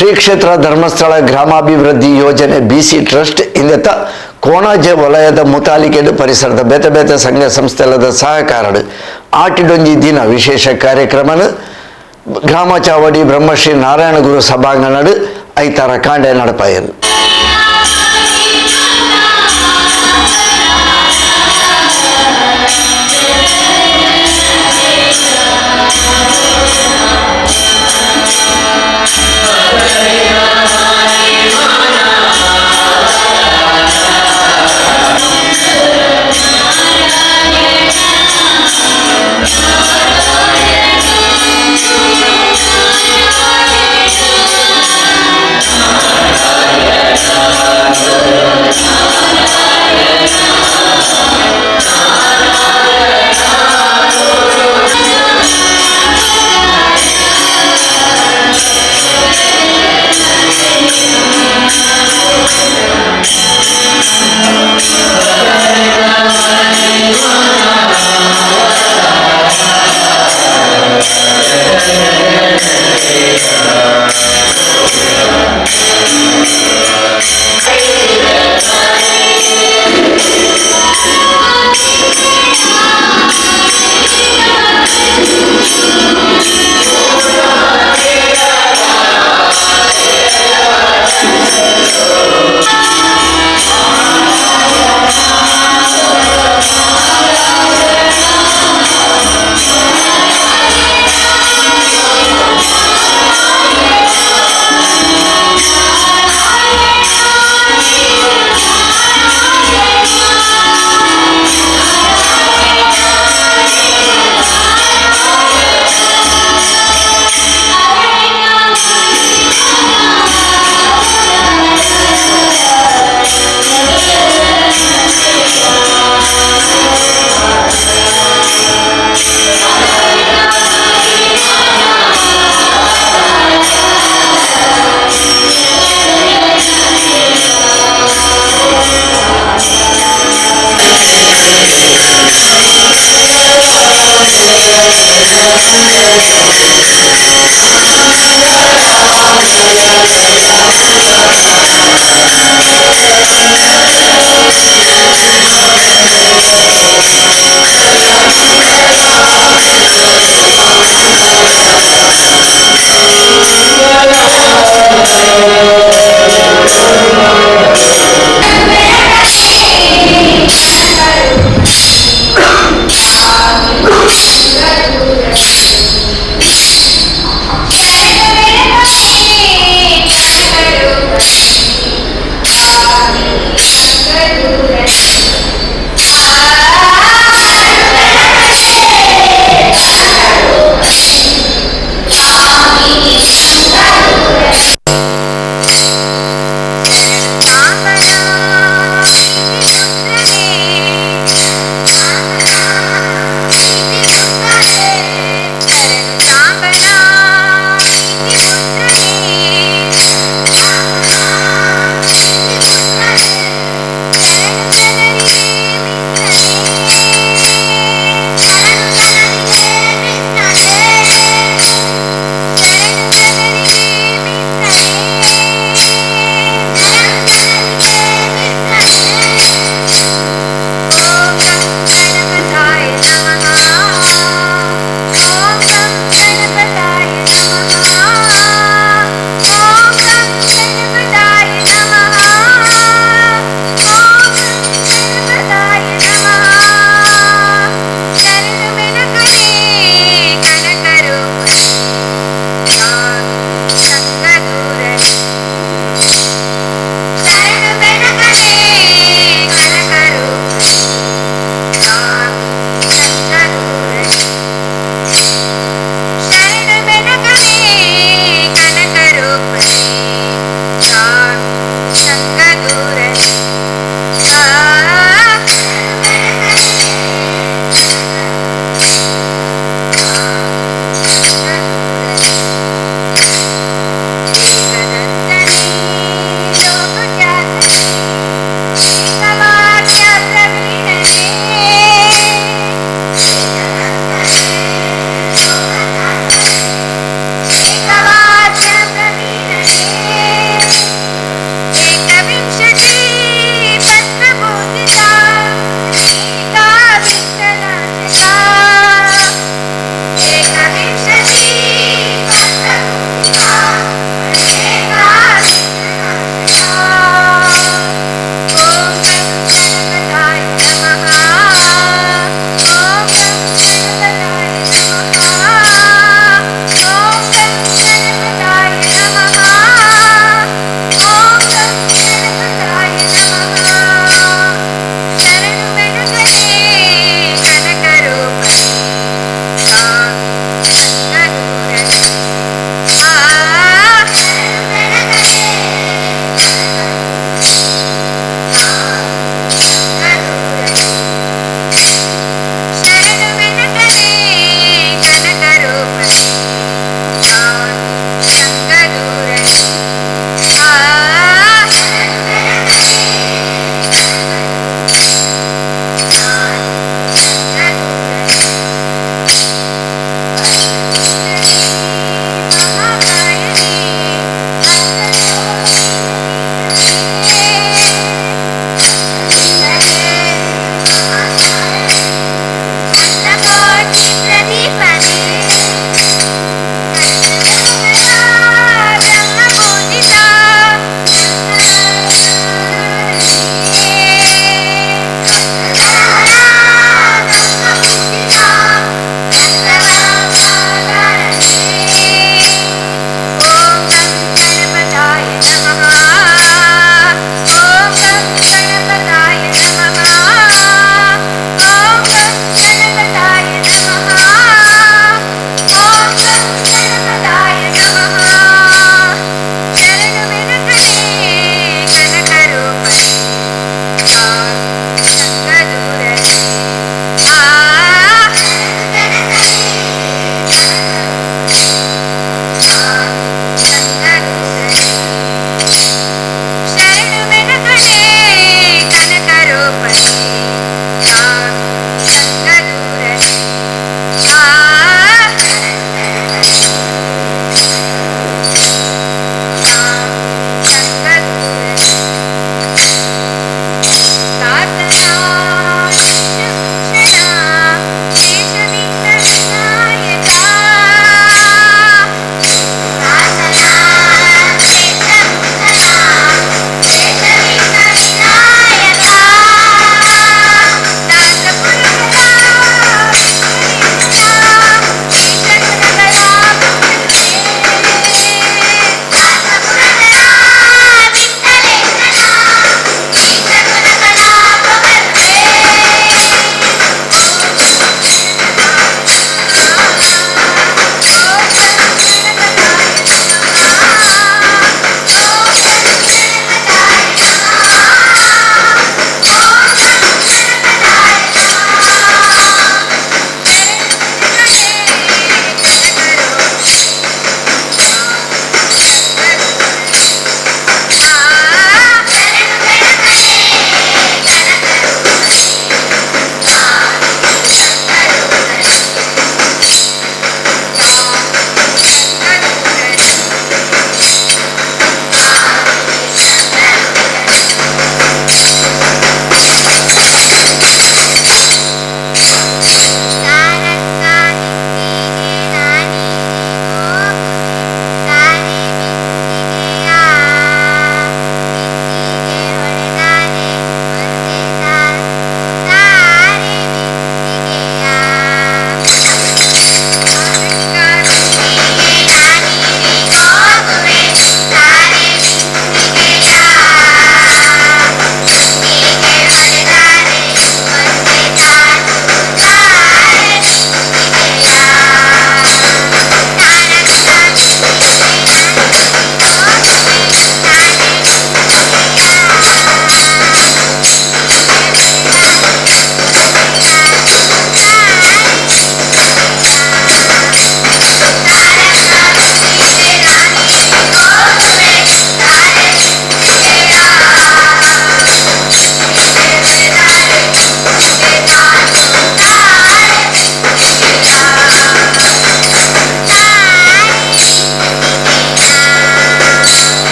ಶ್ರೀ ಕ್ಷೇತ್ರ ಧರ್ಮಸ್ಥಳ ಗ್ರಾಮಾಭಿವೃದ್ಧಿ ಯೋಜನೆ BC ಟ್ರಸ್ಟ್ ಇಂದೆತ್ತ ಕೋಣಾಜೆ ವಲಯದ ಮುತಾಲಿಕೆಡು ಪರಿಸರದ ಬೇತೆ ಬೇತೆ ಸಂಘ ಸಂಸ್ಥೆಲದ ಸಹಕಾರಡು ಆಟಿಡೊಂಜಿ ದಿನ ವಿಶೇಷ ಕಾರ್ಯಕ್ರಮನು ಗ್ರಾಮ ಚಾವಡಿ ಬ್ರಹ್ಮಶ್ರೀ ನಾರಾಯಣ ಗುರು ಸಭಾಂಗಣಡು ಐತಾರ ಕಾಂಡೆ ನಡಪಾಯರು.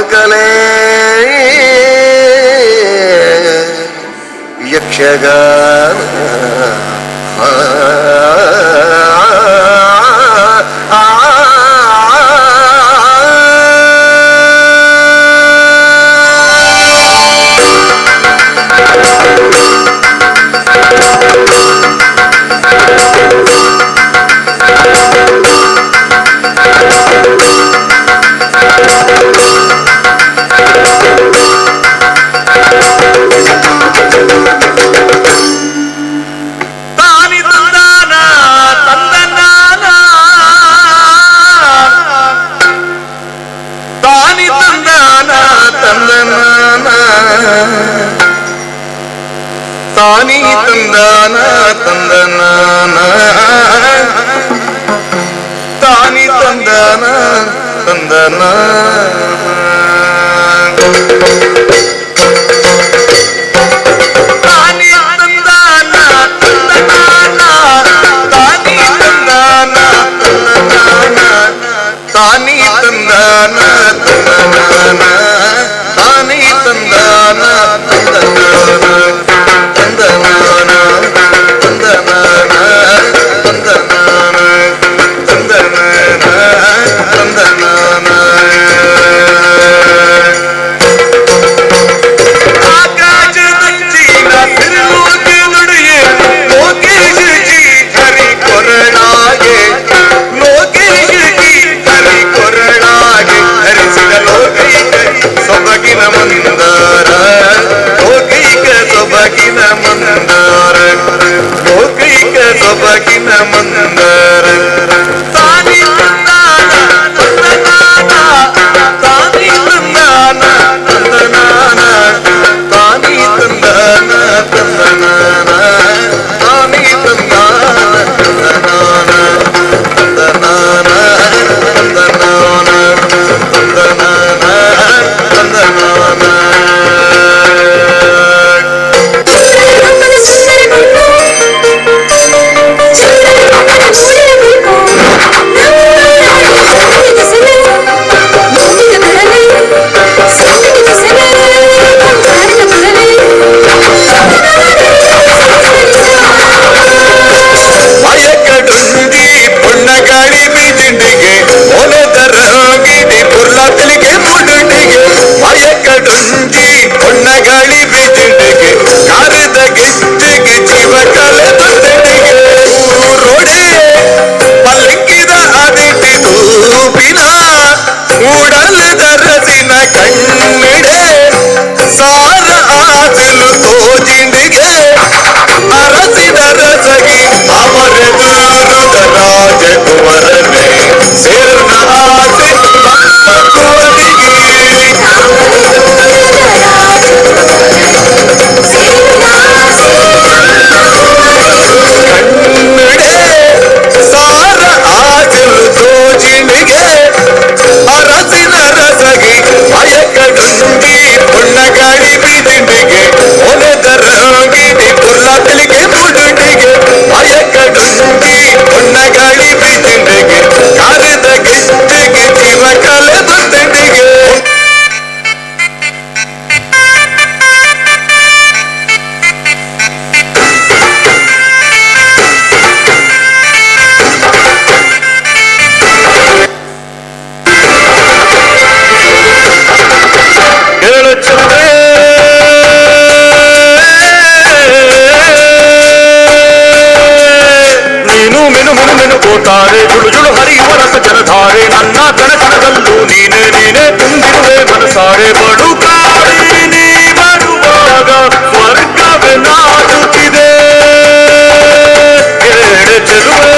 ಕಲೆ ಯಕ್ಷಗಾನ ತಾನಿ ತಂದಾನ ತಂದನಾನ ತಾನಿ ತಂದಾನ ತಂದನ ತಾನಿ ತಂದಾನ ತಂದನಾನ ತಾನಿ ತಂದಾನ ತಂದನಾನ ತಾನಿ ತಂದಾನ ತಂದನಾನ ತಾನಿ ತಂದಾನ ತಂದನಾನ ಸೊಬಗಿನ ಮಂದರ ತಾನಿ ತಂದಾನ ತಂದನಾನ ತಾನಿ ತಂದಾನ ತಂದನಾನ ತಾನಿ ತಂದಾನ ತಂದನಾನ ತಾನಿ ತಂದಾನ ತಂದನಾನ ತಂದನಾನ ತಂದನಾನ ತಂದನಾನ ತಂದನಾನ ಗಾಳಿ ಬೀದಿಂಡಿಗೆ ಕಾರದ ಗೆಜ್ಜೆಗೆ ಜೀವ ಕಳೆದೊಂದಿಗೆ ಊರೊಡೆ ಪಲ್ಲಕ್ಕಿದ ಅದಿಟ್ಟಿದು ಬಿನ ಮೂಡಲದ ರಸಿನ ಕಣ್ಣಿಡೆ ಸಾರ ಆಸಲು ತೋಜಿಂಡಿಗೆ ಅರಸಿದ ರಸಗಿ ಅವರೆದುರುದ ರಾಜಕುವರನೇ ಸೇರ್ನ ಆಸೆ ಕುವರಿಗೆ ಕನ್ನಡೆ ಸಾರ ಆಚಲು ತೋಜಿಣಿಗೆ ಅರಸಿನ ರಸಗಿ ಭಯಕಡುಂಡಿ ಪುಣ್ಣಗಾಡಿ ಬೀದಿಂಡಿಗೆ ಒಲೆದರಂಗಿಡಿ ಪುರ್ಲಾತಲಿಗೆ ಮುಡುಂಡಿಗೆ ಭಯಕಡುಂಡಿ ಪುಣ್ಣಗಾಡಿ ಬೀದಿಂಡಿಗೆ ಕಾರದ ಗೆಜ್ಜೆಗೆ ಜೀವ ಕಳೆದೊಂದಿಗೆ ತಾರೆ ಜುಳು ಜುಳು ಹರಿಯುವ ರಸ ಜಲಧಾರೆ ನನ್ನ ಕಣಕಣದಲ್ಲೂ ನೀನೆ ನೀನೆ ತುಂಬಿರುವೆ ಮನಸಾರೆ ಬಡುಕಾಡಿ ನೀ ಬರುವಾಗ ಸ್ವರ್ಗವೇ ನಾಚುತ್ತಿದೆ ಎಡೆ ಚೆಲುವೆ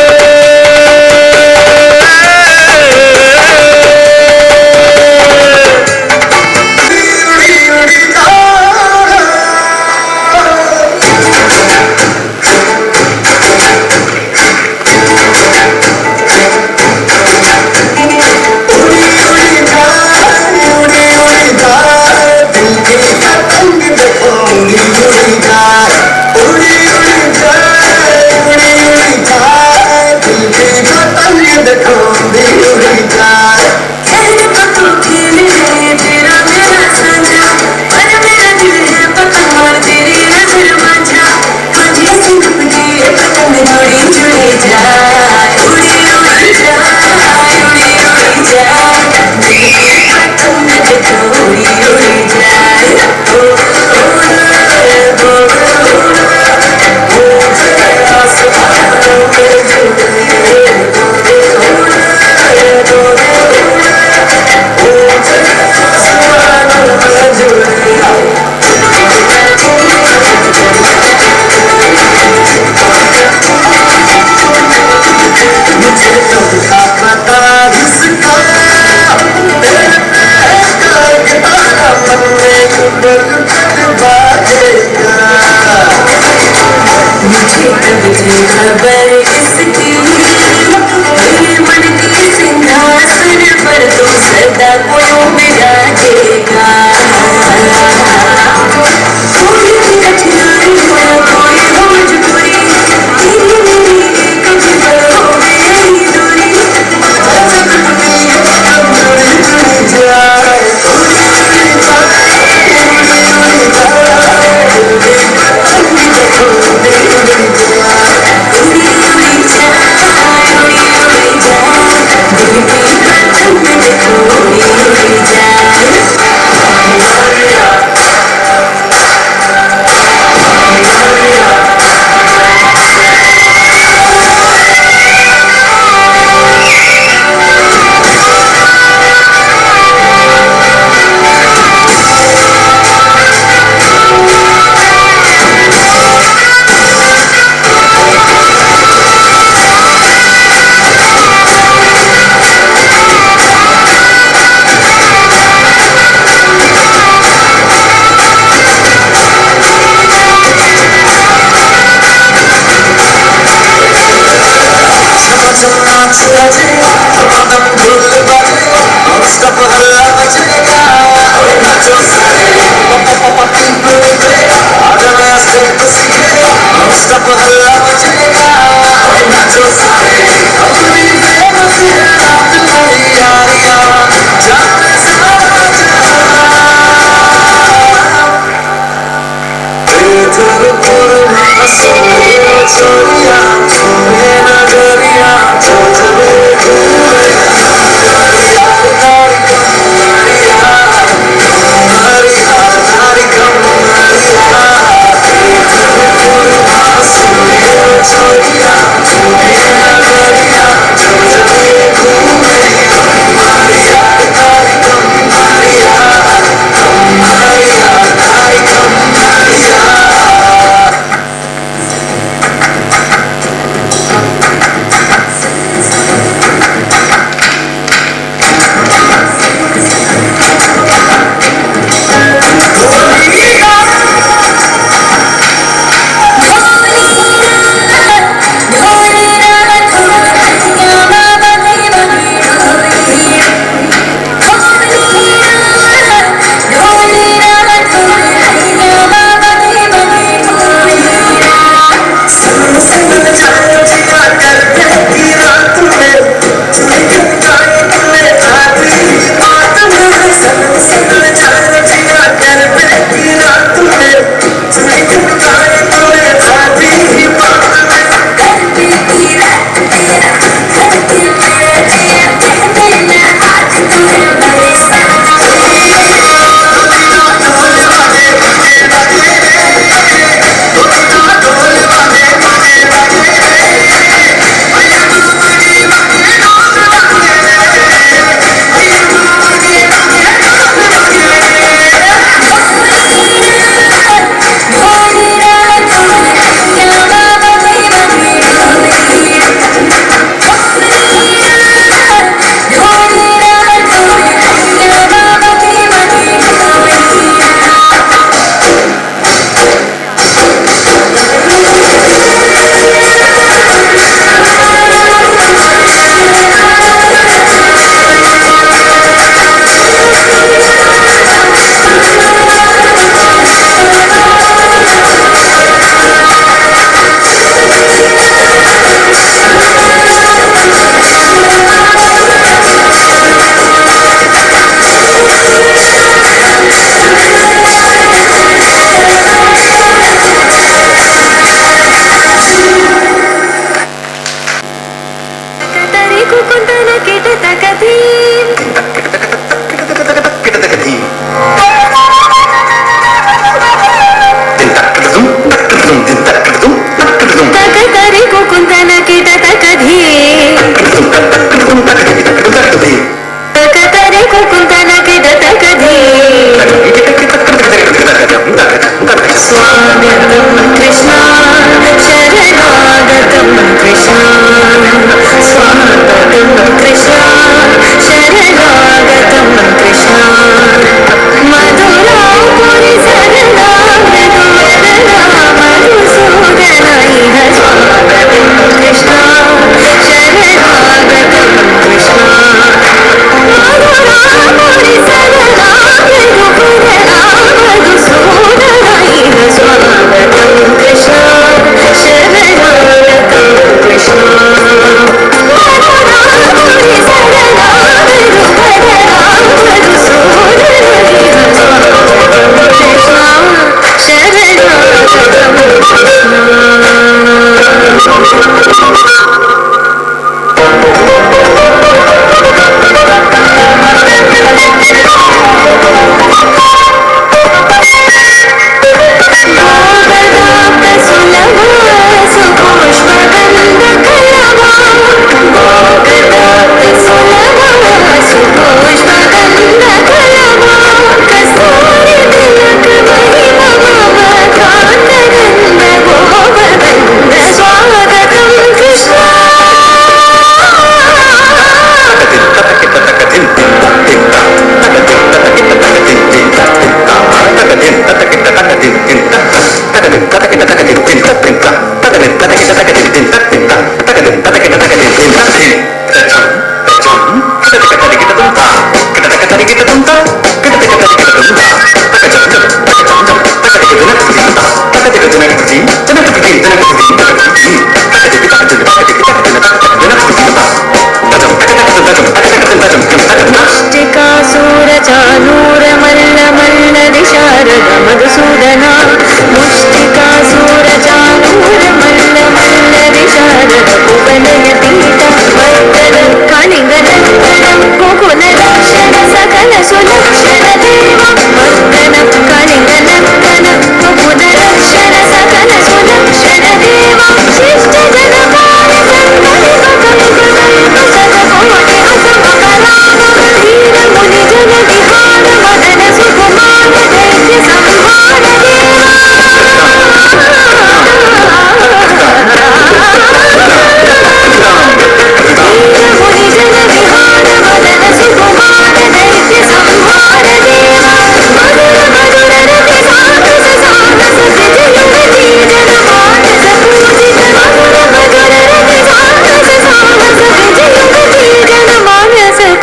ಸುಲಕ್ಷಣ ದೇವ ಮರ್ದನ ಕಳಿಂಗ ನಕ್ಕನ ಮುಕುದ ರಕ್ಷಣ ಸಕಲ ಸುಲಕ್ಷಣ ದೇವ ಶಿಷ್ಟ ಜನ ಕಾರ್ಯ ಸಂಕಲಿತ ಕಲಿತ ಸದಕೋಟಿ ಅಸಮಕಲಾಮ ಧೀರ ಮುನಿ ಜನ ವಿಹಾರ ಮದನ ಸುಕುಮಾರ ದೈತ್ಯ ಸಂಹಾರ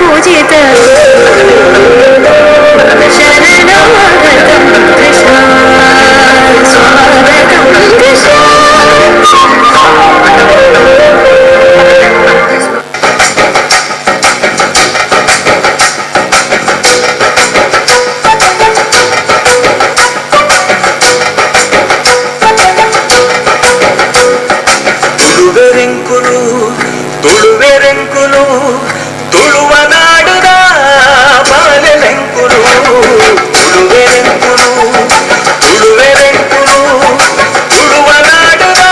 पूजित शरणमागतं कृष्ण स्वागतं कृष्ण ತುಳುವೆರೆಂಕುಲು ತುಳುವೆರೆಂಕುಲು ತುಳುವ ನಾಡುದ ಬಾಲೆಲೆಂಕುಲು ತುಳುವೆರೆಂಕುಲು ತುಳುವೆರೆಂಕುಲು ತುಳುವ ನಾಡುದ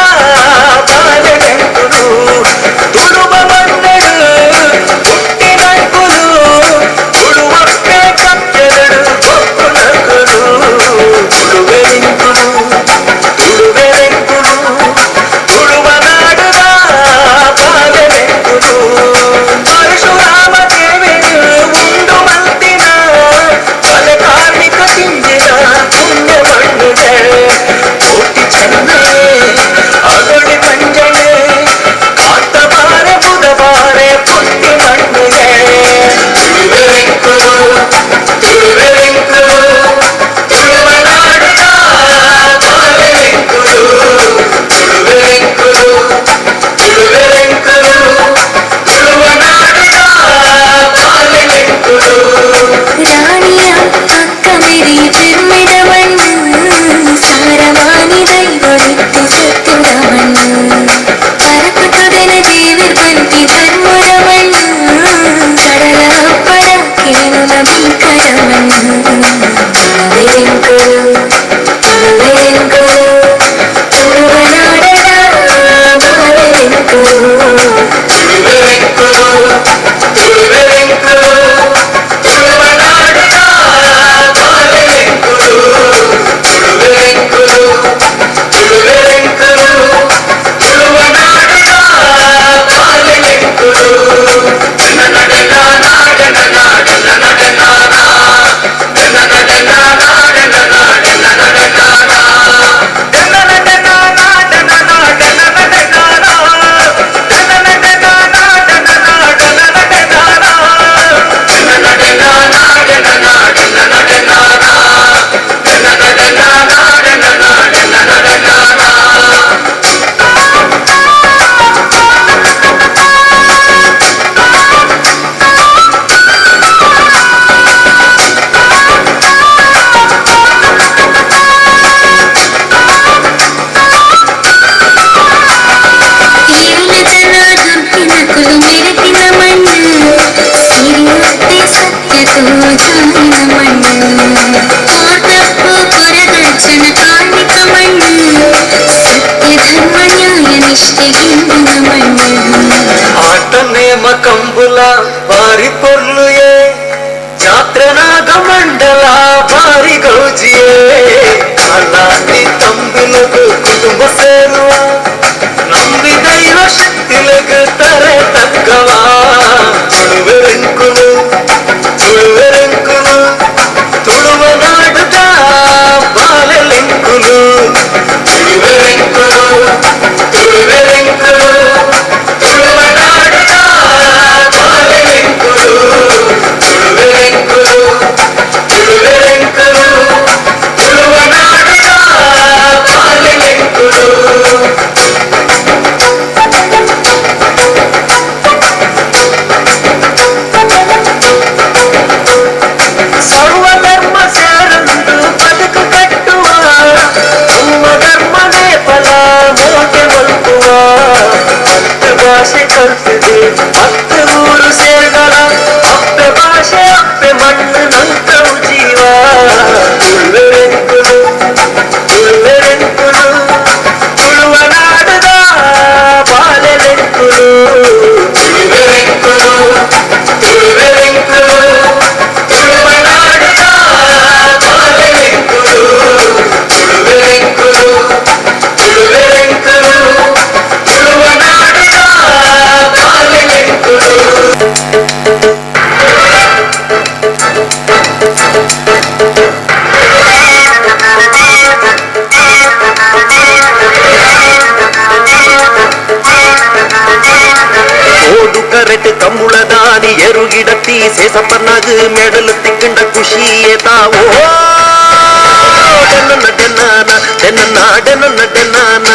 ಬಾಲೆಲೆಂಕುಲು ತುಳುವ ಮಣ್ಣೆಡು ಹುಟ್ಟಿದಂಕುಲು ತುಳುವಪ್ಪೆ ಕಪ್ಪೆರಡು ಕೊಕ್ಕುನಕುಲು ತುಳುವೆರೆಂಕುಲು ತುಳುವೆರೆಂಕುಲು ತುಳುವ ನಾಡುದ ಬಾಲೆಲೆಂಕುಲು ಪರಶುರಾಮ ದೇವಿಗೆ ಉಂಡು ಮಲ್ತಿನ ಬಲೆ ಕಾರ್ಮಿಕ ತಿಂದಿನ ಪುಣ್ಯ ಮಣ್ಣುಗೆ ಕೋಟಿ ಚೆನ್ನೆ ಅಗಳಿ ಪಂಜನೆ ಕಾತ ಬಾರೆ ಬುಧಬಾರೆ ಪುಟ್ಟಿ ಮಣ್ಣುಗೆ ತುಳುವೆರೆಂಕುಲು ತುಳುವೆರೆಂಕುಲು ತುಳುವ ನಾಡುದ ಬಾಲೆಲೆಂಕುಲು ತುಳುವೆರೆಂಕುಲು ತುಳುವೆರೆಂಕುಲು ತುಳುವ ನಾಡುದ ಬಾಲೆಲೆಂಕುಲು ರಾಣಿಯ ಅಕ್ಕ ಮೆರಿ ಚಿಮ್ಮಿದ ಮಣ್ಣು ಸಾರವಾಣಿ ದೈವವಿತ್ತು ಸತ್ತುದ ಮಣ್ಣು ಕರಕುತುದನ ದೇವಿರ್ ಬಂತಿ ಧರ್ಮದ ಮಣ್ಣು ಕಡಲ ಅಪ್ಪರ ಕೇಳುವ ಭೀಕರ ಮಣ್ಣು ತುಳುವೆರೆಂಕುಲು ತುಳುವೆರೆಂಕುಲು ತುಳುವ ನಾಡದ ಬಾಲೆಲೆಂಕುಲು ತುಳುವೆರೆಂಕುಲು ತುಳುವೆರೆಂಕುಲು ತುಳುವ ನಾಡುದ ಬಾಲೆಲೆಂಕುಲು ತುಳುವೆರೆಂಕುಲು ತುಳುವೆರೆಂಕುಲು ತುಳುವ ನಾಡುದ ಬಾಲೆಲೆಂಕುಲು ಜನ ನಡೆನ ನಾಡನ ನಾಡನ ನಡೆನಾನ ಜನ ನಡೆನ ನಾಡನ ನಾಡನ ನಡೆನಾನ ಜನ ನಡೆನ ನಾಡನ ನಾಡನ ನಡೆನಾನ ಜನ ನಡೆನ ನಾಡನ ನಾಡನ ನಡೆನಾನ ಜನ ನಡೆನ ನಾಡನ ನಾಡನ ನಡೆನಾನ ಜನ ನಡೆನ ನಾಡನ ನಾಡನ ನಡೆನಾನ ಏಳು ಜನ ದುರ್ಗಿನ ಕುಲು ಮೆರೆತಿನ ಮಣ್ಣು ಸಿರಿಯತ್ತೆ ಸತ್ಯತೋ ಜಾನಿನ ಮಣ್ಣು ಆತಪ್ಪು ಪುರದರ್ಶನ ಕಾರ್ಮಿಕ ಮಣ್ಣು ಸತ್ಯ ಧರ್ಮ ನ್ಯಾಯ ನಿಷ್ಠೆ ಹಿಂದಿನ ಮಣ್ಣು ಆಟ ನೇಮ ಕಂಬುಲ ಬಾರಿ ಪೊರ್ಲುಯೇ ಜಾತ್ರನಾಗ ಮಂಡಲ ಬಾರಿ ಗೌಜಿಯೇ ಕಾಲಾತಿ ತಂಬಿಲಗು ಕುಟುಂಬ ಸೇರುವ ನಂಬಿ ದೈವ ಶಕ್ತಿಲಗು ತರೆ ತಕ್ಕವ ತುಳುವೆರೆಂಕುಲು ತುಳುವೆರೆಂಕುಲು ತುಳುವ ನಾಡುದ ಬಾಲೆಲೆಂಕುಲು ತುಳುವೆರೆಂಕುಲು ತುಳುವೆರೆಂಕುಲು ತುಳುವ ನಾಡುದ ಬಾಲೆಲೆಂಕುಲು ತುಳುವೆರೆಂಕುಲು ತುಳುವೆರೆಂಕುಲು ತುಳುವ ನಾಡುದ ಬಾಲೆಲೆಂಕುಲು ಸೇಸಪ್ಪನಾಗ ಮೆಡಲ್ ತಿಕ್ಕಂಡ ಖುಷಿ ಏತಾವೋ ಡೆನ್ನ ಡೆನ್ನಾನ ಡೆನ್ನ ಡೆನ್ನ ಡೆನ್ನಾನ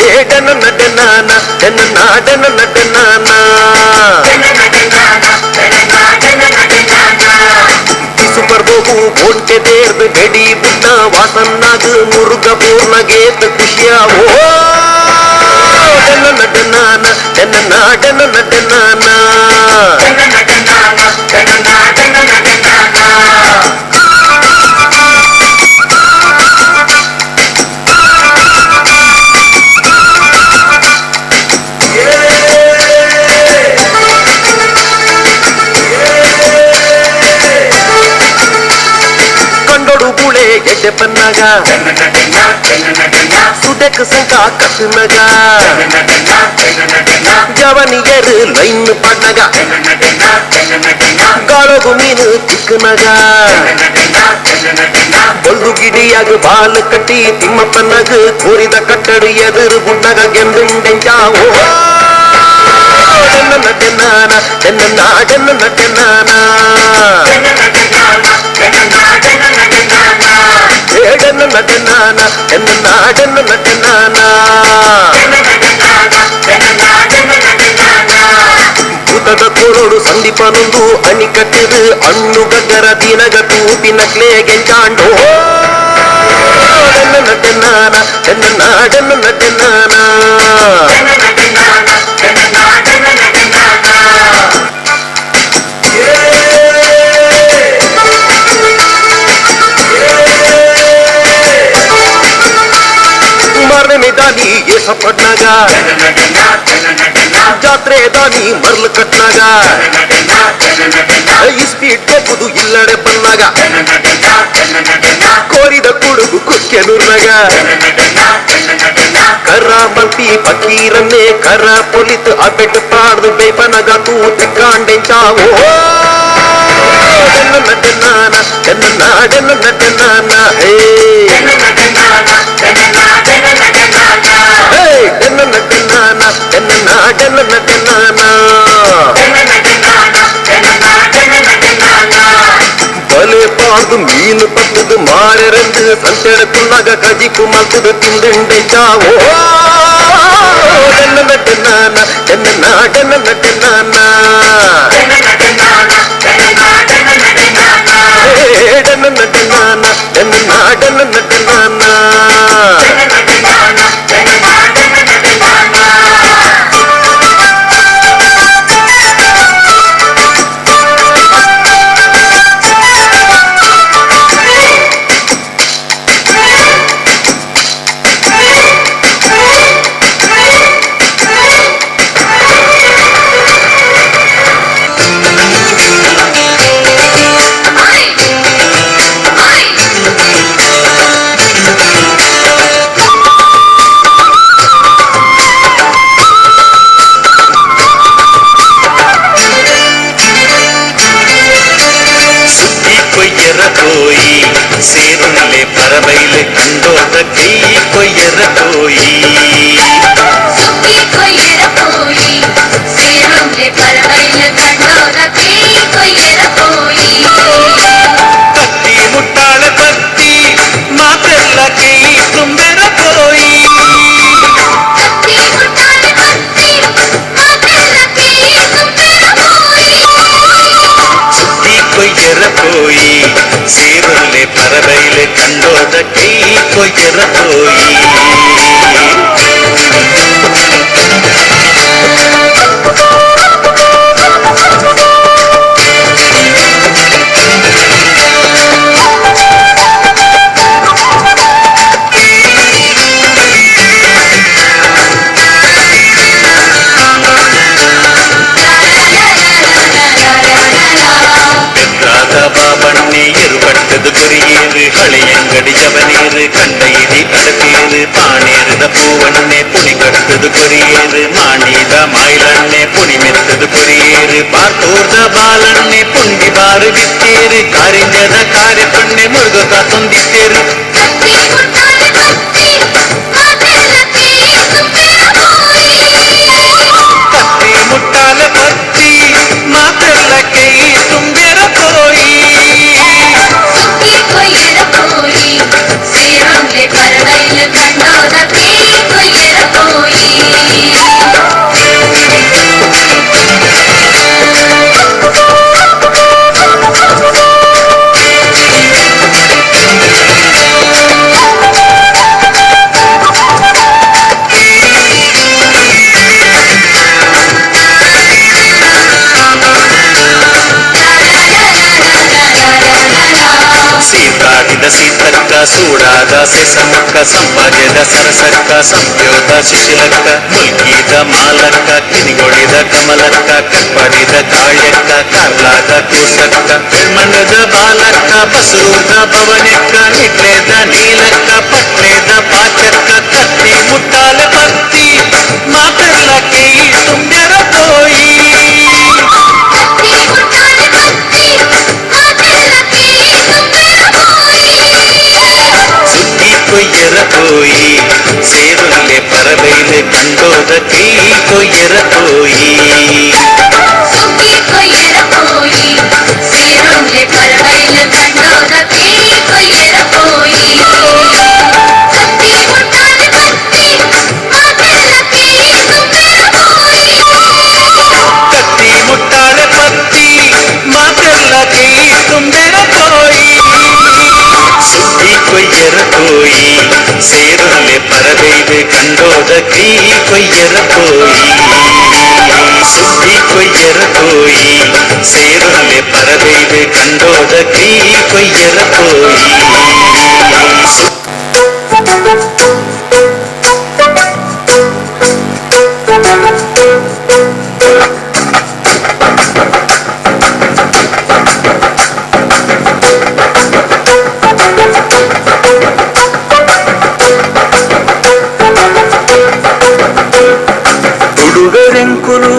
ಏ ಡೆನ್ನ ಡೆನ್ನಾನ ಡೆನ್ನ ಡೆನ್ನ ಡೆನ್ನಾನ ಸೂಪರ್ ಬೋಗು ಬೋಂಟೆ ದೇರ್ದು ಗಡಿ ಬುಡ್ಡ ವಾಸನ್ನಾಗ ಮುರುಗ ಪೂರ್ಣ ಗೇತ್ ಖುಷಿಯಾವೋ ಡೆನ್ನ ಡೆನ್ನಾನ ಡೆನ್ನ ಡೆನ್ನ ಡೆನ್ನಾನ ಎಡ್ಡೆ ಪನ್ನಾಗ ಸುಡೆಕ್ ಸಂಕ ಕಟ್ಟನಾಗ ಜವನಿಯರು ಲೈನ್ ಪಾಡ್ನಾಗ ಗಾಳಗು ಮೀನು ಚಿಕ್ಕನಾಗ ಬಲ್ದು ಗಿಡಿಯಾಗ ಬಾಲ್ ಕಟ್ಟಿ ತಿಮ್ಮಪ್ಪನಾಗ ಕೋರಿದ ಕಟ್ಟಡಿ ಎದುರು ಗುಡ್ನಾಗ ಗೆಂದುಂಡೆಂಚಾವೋ ಡೆನ್ನ ಡೆನ್ನಾನ ಡೆನ್ನ ಡೆನ್ನ ಡೆನ್ನಾನ ಡೆನ್ನ ಡೆನ್ನಾನ ಡೆನ್ನ ಡೆನ್ನ ಡೆನ್ನಾನ ಭೂತದ ಕೋರೋಡು ಸಂದೀಪನೊಂದು ಅಣಿಕಟ್ಟಿರು ಹಣ್ಣು ಗಗ್ಗರ ದಿನಗ ತೂಪಿ ನಕ್ಲೆ ಗೆಂಚಾಂಡೋ ಡೆನ್ನ ಡೆನ್ನಾನ ಡೆನ್ನ ಡೆನ್ನ ಡೆನ್ನಾನ ದಾನಿ ಏಸಪ್ಪಡ್ನಾಗ ಜಾತ್ರೆ ದಾನಿ ಮರ್ಲು ಕಟ್ನಾಗ ಈ ಸ್ಪೀಡ್ ಕೆಪ್ಪುದು ಇಲ್ಲಡೆ ಬಂದಾಗ ಕೋರಿದ ಕುಡುಗು ಕುಕ್ಕೆನೂರ್ನಾಗ ಕರ ಮಲ್ಪಿ ಫಕೀರನ್ನೇ ಕರ ಪೊಲಿತ್ ಅಬೆಟ್ ಪಾಡ್ದು ಬೇಪನಗ ತೂತ ಕಾಂಡೆಂಚಾವೋ ಡೆನ್ನ ಡೆನ್ನಾನ ಡೆನ್ನ ಡೆನ್ನ ಡೆನ್ನಾನ ಹೇ ಡೆನ್ನ ಡೆನ್ನಾನ ಡೆನ್ನ ಡೆನ್ನ ಡೆನ್ನಾನ ಬಲೆ ಪಾಡ್ದು ಮೀನು ಪತ್ತದು ಮಾರೆರಂದು ಸಂತೆಡ ಕುನ್ನಾಗ ಕಜಿಕು ಮಲ್ತದು ತಿಂದುಂಡೆಂಚಾವೋ ಡೆನ್ನ ಡೆನ್ನಾನ ಡೆನ್ನ ಡೆನ್ನ ಡೆನ್ನಾನ ಡೆನ್ನ ಡೆನ್ನಾನ ಡೆನ್ನ ಡೆನ್ನ ಡೆನ್ನಾನ ಸೇರುಲೆ ಪರಬೈಲೆ ಕಂಡೋದ ಕೈ ಕೊಯ್ಯರ ಕೋಯಿ ಕತ್ತಿ ಮುಟ್ಟಾಳ ಕತ್ತಿ ಮಾತೆಲ್ಲ ಕೈ ತುಂಬೆರ ಕೋಯಿ ಸುದ್ದಿ ಕೊಯ್ಯರ ಕೋಯಿ ಸೇರುಲೆ ಪರಬೈಲೆ ಕಂಡೋದ ಕೈ ಕೊಯ್ಯರ ಕೋಯಿ ಬಾಬಣ್ಣೆ ಎರುಬಟ್ಟದು ಕೊರಿಯೇರು ಹಳೆಯಂಗಡಿ ಜವನೇರು ಕಂಡೈದಿ ಅಡತೇರು ಪಾಣೇರದ பூவண்ணೆ புனி கட்டது கொரியேறு மாண்டித மாயிலண்ணೆ புனி மெத்தது கொரியேறு பார்த்தோர்ದ ಬಾಲಣ್ಣೆ ಪುಂಡಿ ಬಾರು ಬಿತ್ತೇರು ಕಾರಿಂಜದ ಕಾರ್ಯ ಪಣ್ಣೆ ಮುರುಗಕ ತಂದಿತ್ತೇರು ಸೂಡಾದ ಸೆಸಮಕ್ಕ ಸಂಪಾದ್ಯದ ಸರಸಕ್ಕ ಸಂಪ್ಯೋದ ಶಿಶಿಲಕ್ಕ ಮುಲ್ಕಿದ ಮಾಲಕ್ಕ ಕಿನಿಗೊಳಿದ ಕಮಲಕ್ಕ ಕಟ್ಪಾಡಿದ ಕಾಳ್ಯಕ್ಕ ಕಾರ್ಲಾದ ಕೂಸಕ್ಕ ಬೆಳ್ಮಣ್ಣದ ಬಾಲಕ್ಕ ಬಸರೂದ ಭವನಕ್ಕ ನಿಟ್ಲೇದ ನೀಲಕ್ಕ ಪಟ್ಲೇದ ಪಾಚಕ್ಕ ಕತ್ತಿ ಮುಟ್ಟಾಲೆ ಪತ್ತಿ ಮಾತೆಲ್ಲ ಕೈ ತುಂಬ್ಯರ ತೋಯಿ ಕೊಯ್ಯರ ಕೋಯಿ ಸೇರುಲ್ಲೆ ಪರಬೈಲೆ ಕಂಡೋದ ಕೈ ಕೊಯ್ಯರ ಕೋಯಿ ಕೊಯ್ಯರ ಕೋಯಿ ಸೇರುಲ್ಲೆ ಪರಬೈಲೆ ಕಂಡೋದ ಕೈ ಕೊಯ್ಯರ ಕೋಯಿ ಕತ್ತಿ ಮುಟ್ಟಾಲೆ ಪತ್ತಿ ಮಾತೆಲ್ಲ ಕೈ ತುಂಬ್ಯರ ಕೋಯಿ ಕತ್ತಿ ಮುಟ್ಟಾಳೆ ಪತ್ತಿ ಮಾತೆಲ್ಲ ಕೈ ತುಂಬ್ಯರ ಕೋಯಿ ಸುದ್ದಿ ಕೊಯ್ಯರ ಕೋಯಿ ಸೇರುಲ್ಲೆ ಪರಬೈಲೆ ಕಂಡೋದ ಕೈ ಕೊಯ್ಯರ ಕೋಯಿ ಸುದ್ದಿ ಕೊಯ್ಯರ ಕೋಯಿ ಸೇರುಲ್ಲೆ ಪರಬೈಲೆ ಕಂಡೋದ ಕೈ ಕೊಯ್ಯರ ಕೋಯಿ ತುಳುವೆರೆಂಕುಲು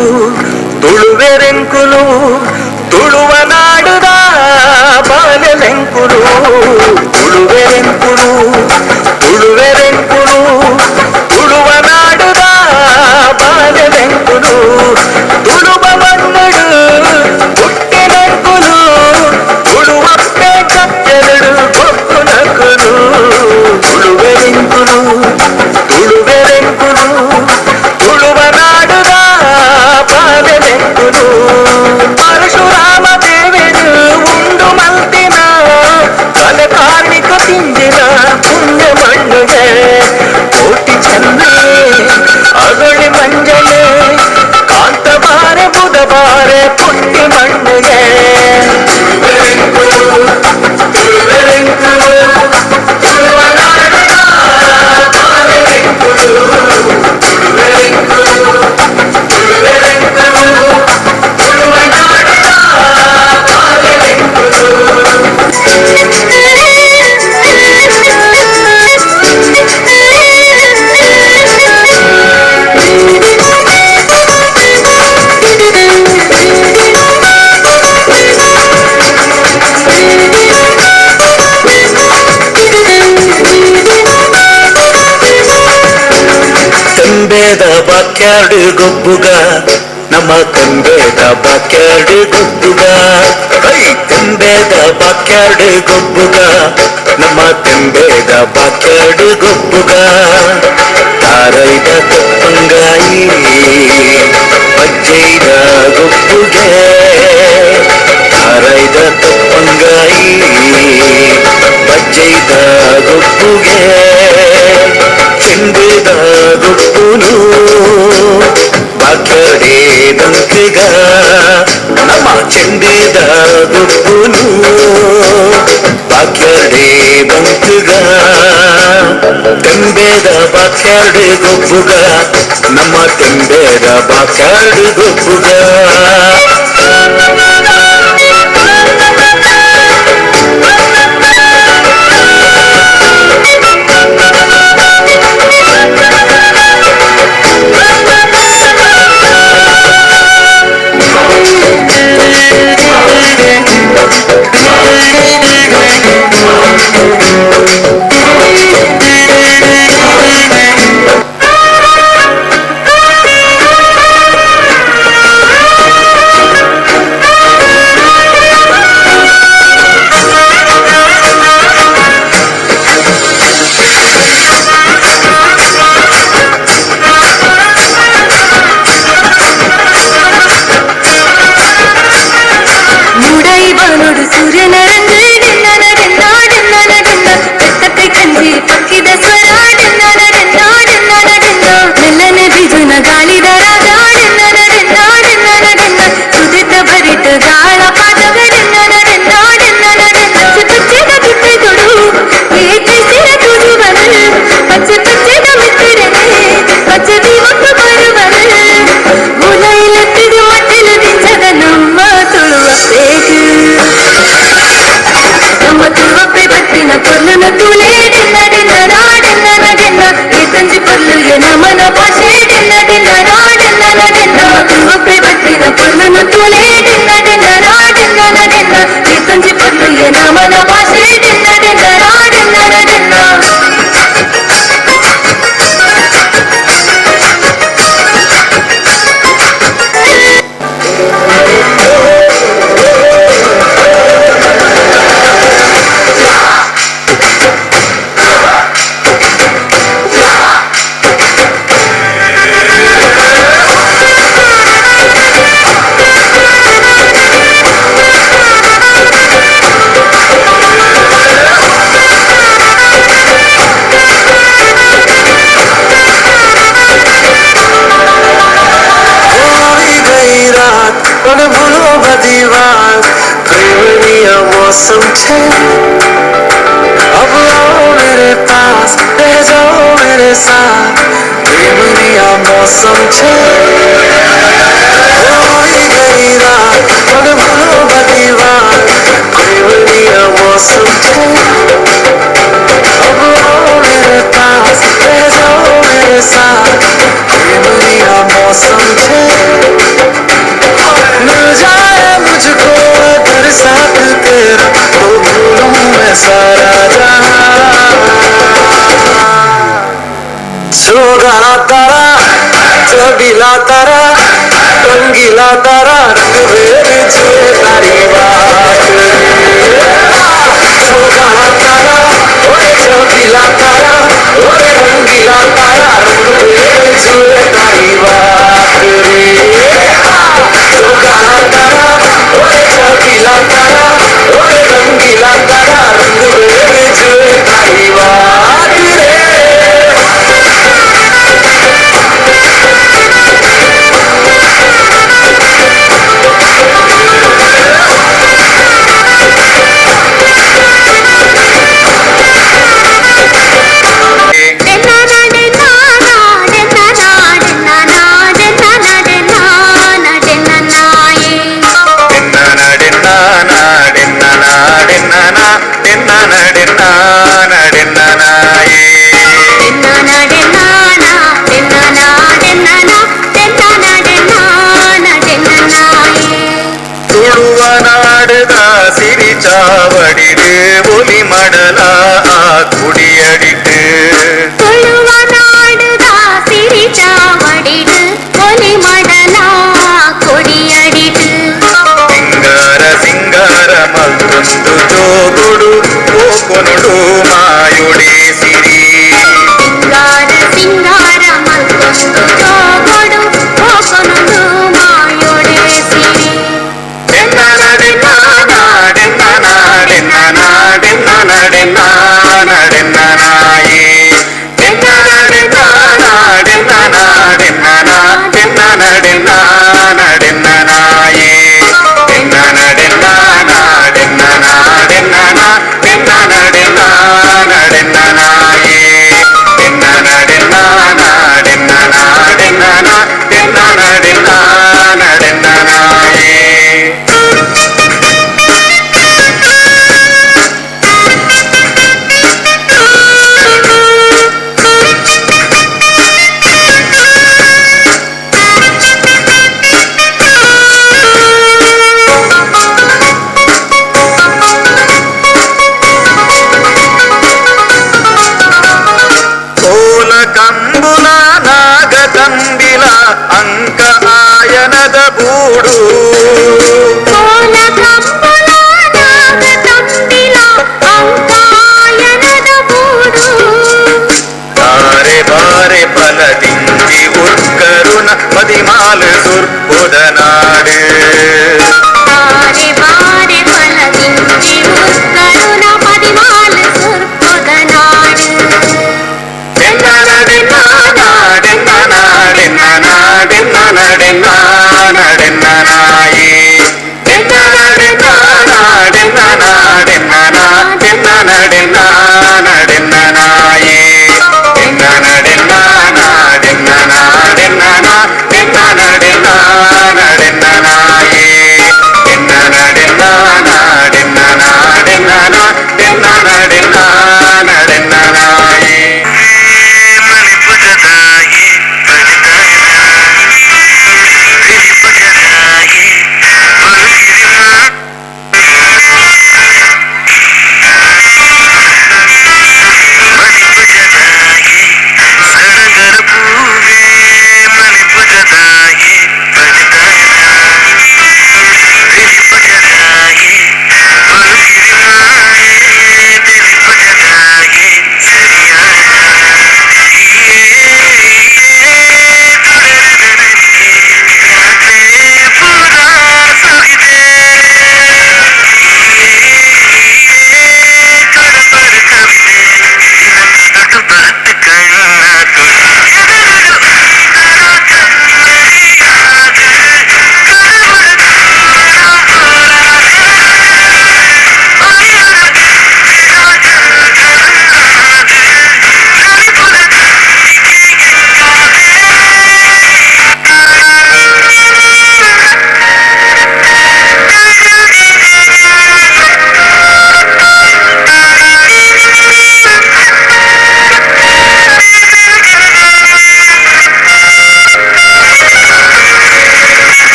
ತುಳುವೆರೆಂಕುಲು ತುಳುವ ನಾಡುದ ಬಾಲೆಲೆಂಕುಲು ತುಳುವೆರೆಂಕುಲು ತುಳುವೆರೆಂಕುಲು ತುಳುವ ನಾಡುದ ಬಾಲೆಲೆಂಕುಲು ತುಳುವ ಮಣ್ಣಡು ಹುಟ್ಟಿನೆಂಕುಲು ತುಳುವಪ್ಪೆ ಕತ್ತೆರಡು ಕೊಕ್ಕು ನಕುಲು ತುಳುವೆರೆಂಕುಲು ತುಳುವೆರೆಂಕುಲು ತುಳುವ ನಾಡುದ ಬಾಲೆಲೆಂಕುಲು ಪರಶುರಾಮ ದೇವೆನು ಉಂಡು ಮಲ್ತಿನ ಕಲೆ ಕಾರ್ಮಿಕ ತಿಂದಿನ ಪುಣ್ಯ ಮಣ್ಣುಗೆ ಕೋಟಿ ಚಂದ್ರೆ ಅಗಳಿ ಮಂಜಲೆ ಕಾಂತ ಬಾರೆ ಬುಧ ಬಾರೆ ಪುಟ್ಟಿ ಮಣ್ಣುಗೆ ತುಳುವ ನಾಡುದ ಬಾಲೆಲೆಂಕುಲು ತಂಬೇದ ಬಾಕ್ಯಾಡು ಗೊಬ್ಬುಗ ನಮ್ಮ ತಂಬೇದ ಬಾಕ್ಯಾಡು ಗೊಬ್ಬುಗ ಕೈ ತಂಬೇದ ಬಾಕ್ಯಾಡು ಗೊಬ್ಬುಗ ನಮ್ಮ ತಂಬೇದ ಬಾಕ್ಯಾಡು ಗೊಬ್ಬುಗ ತಾರೈದ ತಪ್ಪಂಗಾಯಿ ಬಜ್ಜೈದ ಗೊಬ್ಬುಗೆ ತಾರೈದ ತಪ್ಪಂಗಾಯಿ ಬಜ್ಜೈದ ಗೊಬ್ಬುಗೆ ಚೆಂಡುದ ಗೊಬ್ಬುನು ಬಾಕ್ಯಡೆ ಬಂಕಗ ನಮ್ಮ ಚೆಂಡುದ ಗೊಬ್ಬುನು ಬಾಕ್ಯಡೆ ಬಂಕಗ ತೆಂಬೇದ ಬಾಕ್ಯಾಡು ಗೊಬ್ಬುಗ ನಮ್ಮ ತೆಂಬೇದ ಬಾಕ್ಯಾಡು ಗೊಬ್ಬುಗ ನೋಡು ಸೂರ್ಯನ ರಂಗ ಡಿನ್ನನ ಡಿನ್ನ ಡಿನ್ನನ ಡಿನ್ನ ನನ್ನ ಭಾಷೆ ಡಿನ್ನ ಡಿನ್ನರ ಡಿನ್ನರ ಡಿನ್ನ मौसम छे अब आओ मेरे पास रह जाओ मेरे साथ प्रेमनिया मौसम छे गई रात मन भूलो बदीवार प्रेमनिया मौसम छे अब आओ मेरे पास रह जाओ मेरे साथ प्रेमनिया मौसम छे मिल जाए मुझको अगर साथ तेरा तो भूलूं मैं सारा जहां जोगाना तारा चबीला तारा रंगीला तारा रंग भेद जुए तारी बात जोगाना तारा ओए चबीला तारा ओए रंगीला तारा रंग भेद जुए तारी बात जोगाना तारा ओए चबीला तारा ओए रंगीला तारा रंग भेद जुए तारी बात ಸಿರಿ ಚಾವಡಿಡು ಒಲಿ ಮಡಲ ಆ ಕುಡಿಯಡಿಟ್ಟು ತುಳುವ ನಾಡುದ ಸಿರಿ ಚಾವಡಿಡು ಒಲಿ ಮಡಲ ಕೊಡಿಯಡಿಡು ಸಿಂಗಾರ ಸಿಂಗಾರ ಮತ್ತೊಂದು ಜೋಗುಡು ಓಕೊನುಡು ಮಾಯುಡೆ ಸಿರಿ ಸಿಂಗಾರ ಸಿಂಗಾರ ಮತ್ತೊಂದು ಜೋಗೊಡು ಹೋಗನೊಂದು ಮಾಯೊಡೆ ಸಿರಿ ಡೆನ್ನ ಡೆನ್ನ ಡೆನ್ನ ಡೆನ್ನ ಡೆನ್ನ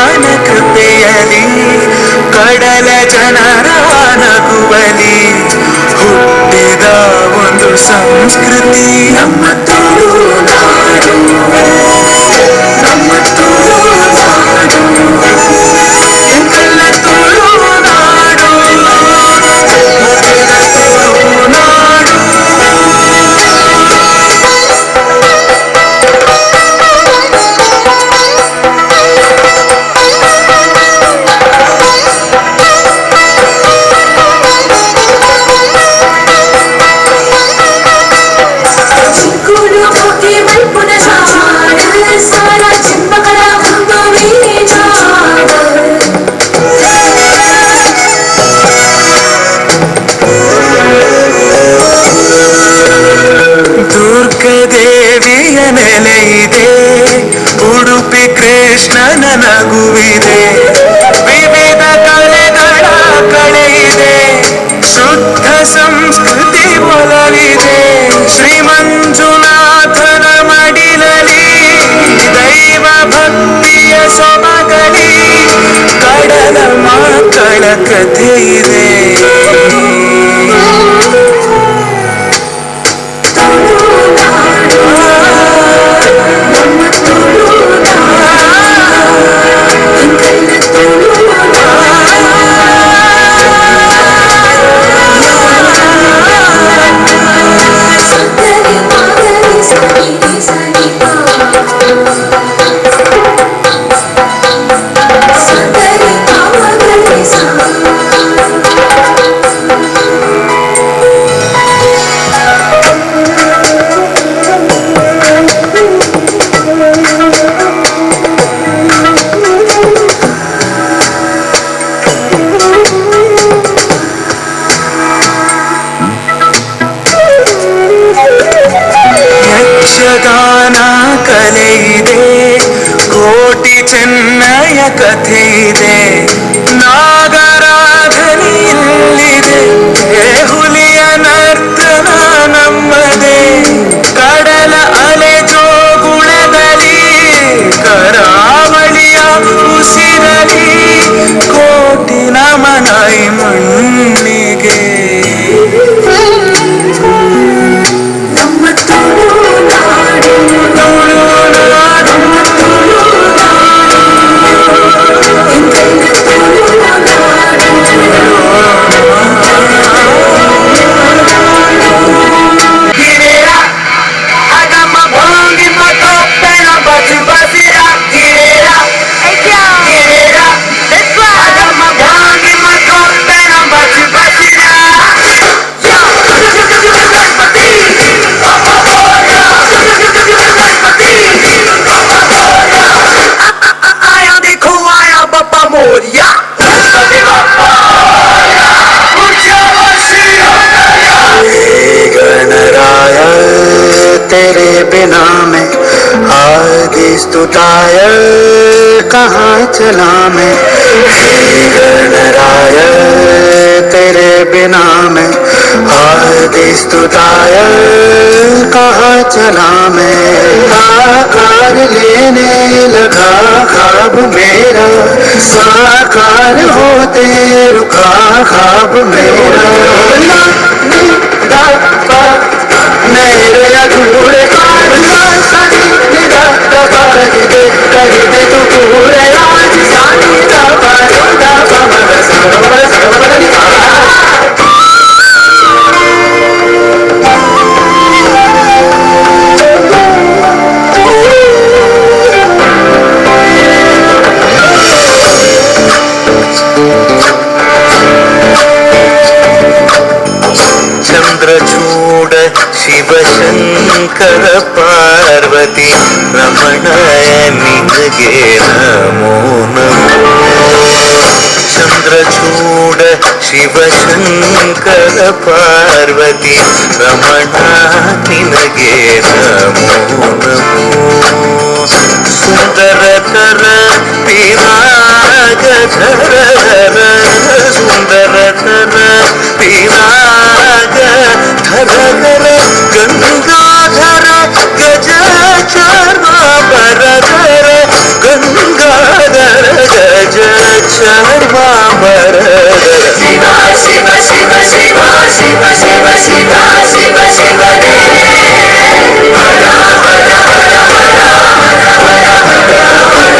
ಭಗವಾನ ಕೃಪೆಯಲಿ ಕಡಲ ಜನರ ನಗುವಲಿ ಹುಟ್ಟಿದ ಒಂದು ಸಂಸ್ಕೃತಿ ನಮ್ಮ ತುಳುನಾಡು, ನಮ್ಮ ತುಳುನಾಡು, ಎಂತೆಲ್ಲ ತುಳುನಾಡು, ಮುಗಿದ ತುಳುನಾಡು. ದುರ್ಗದೇವಿಯ ನೆಲೆಯಿದೆ, ಉಡುಪಿ ಕೃಷ್ಣನ ನಗುವಿದೆ, ವಿವಿಧ ಕಲೆಗಳ ಕಳೆಯಿದೆ, ಶುದ್ಧ ಸಂಸ್ಕೃತಿ ಒಲವಿದೆ. ಶ್ರೀ ಮಂಜುನಾಥನ ಮಡಿಲಲಿ ದೈವ ಭಕ್ತಿಯ ಸೊಬಗಲಿ ಕಡಲ ಮಕ್ಕಳ ಕಥೆ ಇದೆ. ಯಕ್ಷಗಾನ ಕಲೆ ಇದೆ, ಕೋಟಿ ಚೆನ್ನಯ ಕಥೆ ಇದೆ, ನಾಗರಾಧನೆ ಇಲ್ಲಿದೆ, ಹುಲಿಯ ನರ್ತನ ನಮ್ಮದೇ, ಕಡಲ ಅಲೆ ಜೋಗುಳದಲ್ಲಿ ಕರಾವಳಿಯ ಉಸಿರಲಿ ಕೋಟಿ ನಮನ ಈ ಮಣ್ಣಿಗೆ. तेरे बिना मैं आगे स्तुताय कहाँ चला मैं, गणराय तेरे बिना मैं आगे स्तुताय कहाँ चला मैं. आकार लेने लगा ख्वाब मेरा, साकार होते रुका ख्वाब मेरा. मेरे अधूरे कर दे तू पूरे आज सानी दा बारूदा बमर सरवर सरवर ಚಂದ್ರಚೂಡ ಶಿವಶಂಕರ ಪಾರ್ವತಿ ರಮಣಯ ನಿನಗೆ ನಮೋ ನಮೋ. ಚಂದ್ರಚೂಡ ಶಿವಶಂಕರ ಪಾರ್ವತಿ ರಮಣ ನಿನಗೆ ನಮೋ ನಮೋ. ಸುಂದರತರ ಪಿರಾಗ ಧರ ಸುಂದರತರ ಪಿರಾಗ ಧರ ಗಂಗಾಧರ ಗಜ ಚರ್ಮ ಬರಧರ ಗಂಗಾಧರ ಶಿವ ಶಿವ ಶಿವ ಶಿವ ಶಿವನೇ ಹರ ಹರ ಹರ ಹರ ಹರ ಹರ ಹರ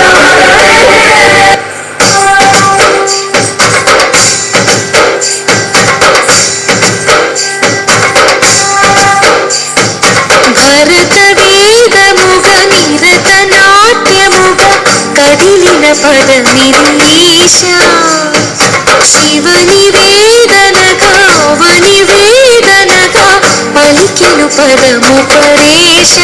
ಭರತ ವೇದ ಮುಗ ನಿರತ ನಾಟ್ಯ ಮುಗ ಕದಿಲಿನ ಪದ ನಿರೀಶ ಶಿವ ನಿವೇದನಗ ಅವನಿವೇದನಗ ಪಲಿಕೆನು ಪದ ಮುಖರೇಶ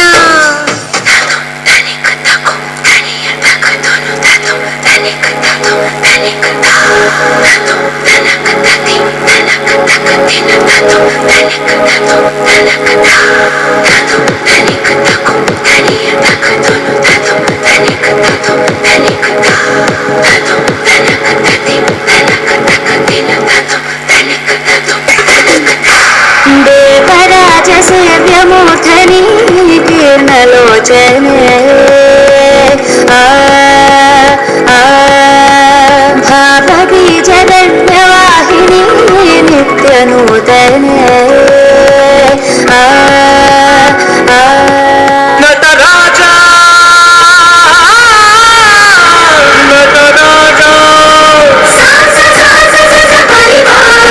ದೇವರಾಜ ಸೇವ್ಯ ಮೂರ್ಧನಿ ಕೀರ್ಣಲೋಚನೆ ಭಾವಬೀಜದನ್ಯವಾಹಿನಿ ನಿತ್ಯ ನೂತನೆ ನಟರಾಜ ನಟರಾಜ ಪರಿವಾರ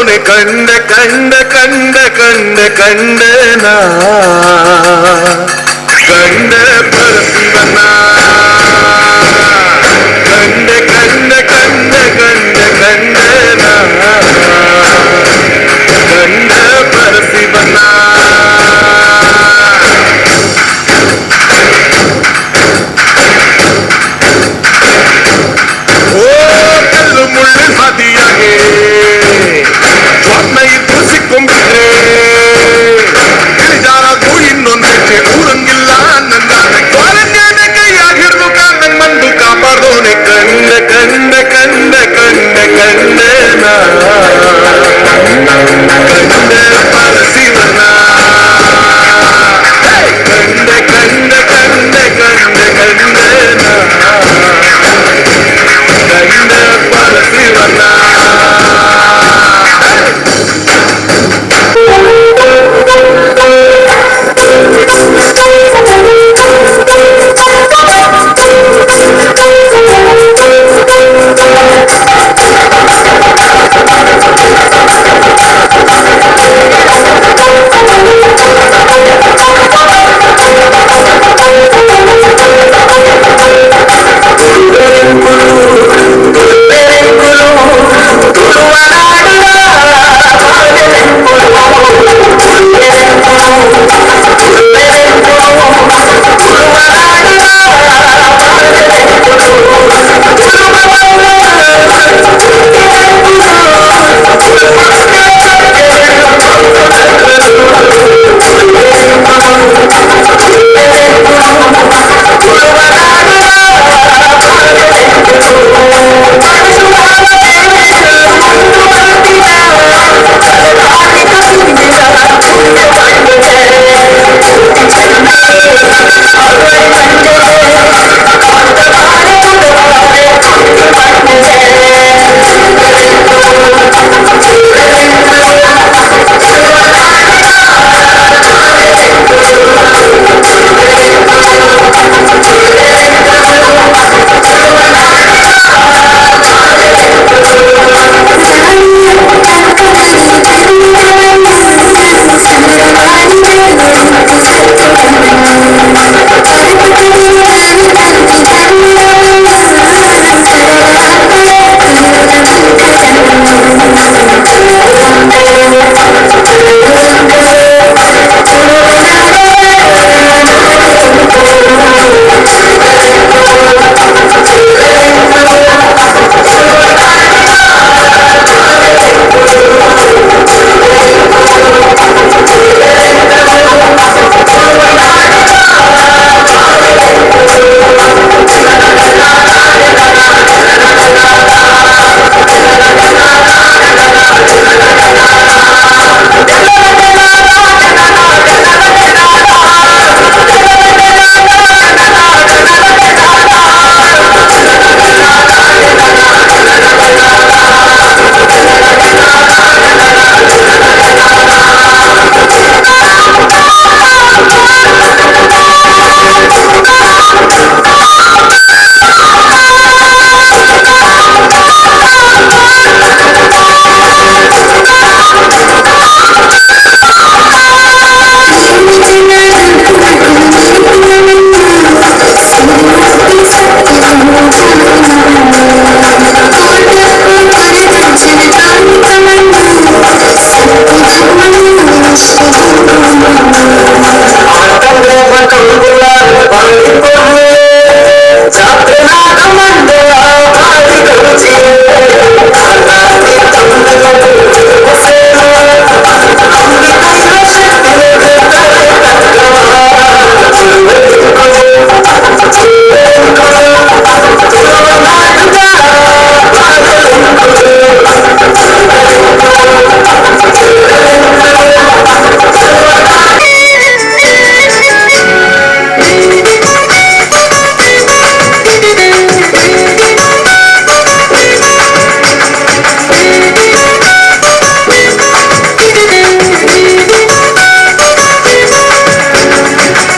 ಕಾಪಾಡೋನೆ ಕಂಡ ಕಂಡ ಕಂಡ ಕಂಡ ಕಂಡನ ಕಂಡ ಪರಶಿವನ ಕಂಡ ಕಂಡ ಕಂಡ ಕಂಡ ಕಂಡನ ಕಂಡ ಪರಶಿವನ ಕಲ್ಲು ಮುಳ್ಳು ಹಾದಿಯಾಗೆ ಜ್ವಾಟ್ನ ಇದ್ದು ಸಿಕ್ಕೊಂಬಿಟ್ರೆ ಇಳಿಜಾರಾಗೂ ಇನ್ನೊಂದಕ್ಕೆ ಊರಂಗಿಲ್ಲ ನನ್ನ ಕ್ವಾರಂಟೈನ್ ಕೈಯಾಗಿ ಹಿಡಿದು ಕಾಂದಂಗ್ ಬಂದು ಕಾಪಾಡೋನೆ ಕಂಡ ಕಂಡ ಕಂಡ ಕಂಡ ಕಂಡನ ಕಂಡ ಪರಶಿವನ ಕಂಡ ಕಂಡ ಕಂಡ ಕಂಡ ಕಂಡನ ಕಂಡ ಪರಶಿವನ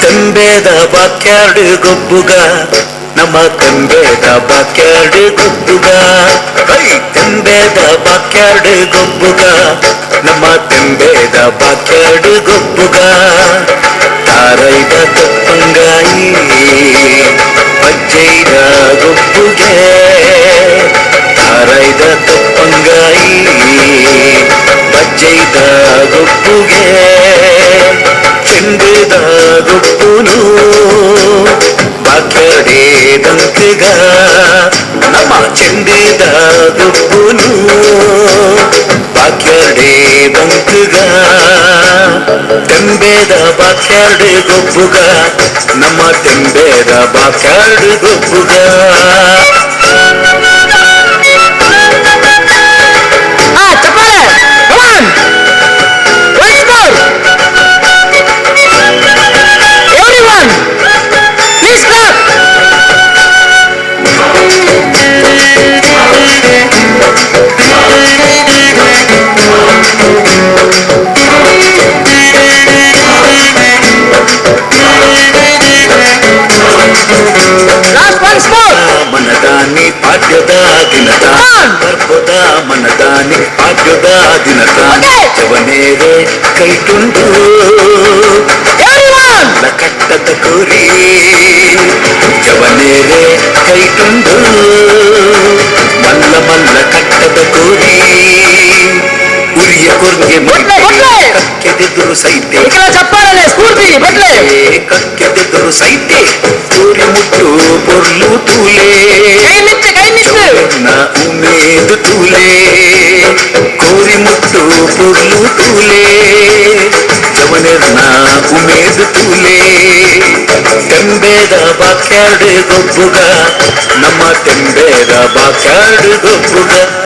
ತೆಂಬೇದ ಬಾಕ್ಯಾರ್ಡ್ ಗೊಬ್ಬುಗ ನಮ್ಮ ತೆಂಬೇದ ಬಾಕ್ಯಾರ್ಡ್ ಗೊಬ್ಬುಗ ತೆಂಬೇದ ಬಾಕ್ಯಾರ್ಡ್ ಬಾಕ್ಯಾರ್ಡ್ ಗೊಬ್ಬುಗ ನಮ್ಮ ತೆಂಬೇದ ಬಾಕ್ಯಾರ್ಡ್ ಗೊಬ್ಬುಗ ತಾರೈದ ತಪ್ಪಂಗಾಯಿ ಬಜ್ಜೈದ ಗೊಬ್ಬುಗೆ ತಾರೈದ ತಪ್ಪಂಗಾಯಿ ಬಜ್ಜೈದ ಗೊಬ್ಬುಗೆ ಚೆಂಡದ ಗೊಬ್ಬುನು ಬಾಕ್ಯಾರ್ಡೇ ದಂಕಗ ನಮ್ಮ ಚೆಂಡದ ಗೊಬ್ಬುನು ಬಾಕ್ಯಾರ್ಡೇ ದಂಕಗ ತೆಂಬೇದ ಬಾಕ್ಯಾರ್ಡ್ ಗೊಬ್ಬುಗ ನಮ್ಮ ತೆಂಬೇದ ಬಾಕ್ಯಾರ್ಡ್ ಗೊಬ್ಬುಗ ಮನದಾನಿ ಪಾಠ್ಯದ ದಿನದ ಬರ್ಬೋದ ಮನದಾನಿ ಪಾಠ್ಯದ ದಿನದ ಜವನೇರೆ ಕೈಟುಂಡು ಕಟ್ಟದ ಕೋರಿ ಜವನೇರೆ ಕೈಟುಂಡು ಮಲ್ಲ ಮಲ್ಲ ಕಟ್ಟದ ಕೋರಿ ಉರಿಯ ಕೊರ್ಗೆ ಕಕ್ಕೆದೆದುರು ಸೈತೆ ಕಕ್ಕೆದೆದುರು ಸೈತೆ ಕೋರಿ ಮುಟ್ಟು ಪೊರ್ಲು ತೂಲೆ ನಾ ಉಮೇದು ತೂಲೆ ಕೋರಿ ಮುಟ್ಟು ಪೊರ್ಲು ತೂಲೆ ಜವನೆರ್ನ ಉಮೇದು ತೂಲೆ ತೆಂಬೇದ ಬಾಕ್ಯಾರ್ಡ್ ಗೊಬ್ಬುಗ ನಮ್ಮ ತೆಂಬೇದ ಬಾಕ್ಯಾರ್ಡ್ ಗೊಬ್ಬುಗ